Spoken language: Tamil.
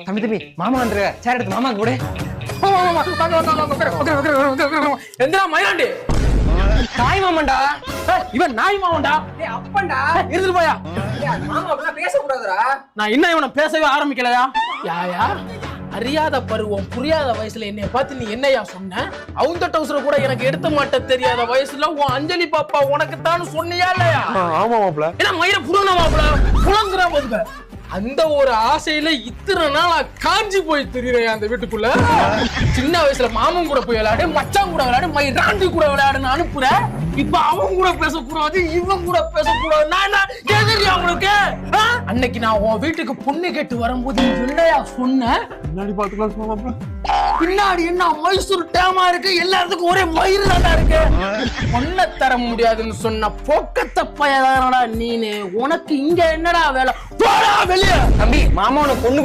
தம்பி தம்பி மாமா வந்துருக்க, சேர் எடுத்து மாமா கூட. எந்திரா மயிலாண்டி, தாய் மாமன்டா. இவன் நாய் மாமன்டா. அப்பன்டா இருந்துட்டு போயா. மாமா அப்படிலாம் பேசக்கூடாதுடா. நான் இன்னும் இவனை பேசவே ஆரம்பிக்கலையா? யாயா அறியாத பருவம் புரியாத வயசுல என்னைய பார்த்து நீ என்னையா சொன்ன? அவங்க டவுசரை கூட எனக்கு எடுத்த மாட்ட தெரியாத வயசுல உன் அஞ்சலி பாப்பா உனக்கு தான் சொன்னியா இல்லையா? ஆமா மாப்ள. ஏன்னா மயிர புறண மாப்பிள புலங்குறா போதுங்க. அந்த ஒரு ஆசையில இத்தனை நாளா காஞ்சி போய் திரியறேன் அந்த வீட்டுக்குள்ள. சின்ன வயசுல மாமன் கூட போய் விளையாடு, மச்சான் கூட விளையாடு, மயிராண்டி கூட விளையாடுன்னு அனுப்புறேன். இப்ப அவன் கூட பேசக்கூடாது, இவன் கூட பேசக்கூடாது. நான் கேக்குறியா உங்களுக்கு? அன்னைக்கு நான் உன் வீட்டுக்கு பொண்ணு கேட்டு வரும்போது என்னையா சொன்ன? பின்னாடி பாத்துக்கலாம் மாப்ள. பின்னாடி என்ன மைசூர் டேமா இருக்கு, எல்லாத்துக்கும் ஒரே மயிறு தாண்டா இருக்கு. பொண்ணை தர முடியாதுன்னு சொன்ன போக்கத்த பையதானடா நீனு. உனக்கு இங்க என்னடா வேலை? போடா வெளியே. தம்பி மாமா உனக்கு பொண்ணு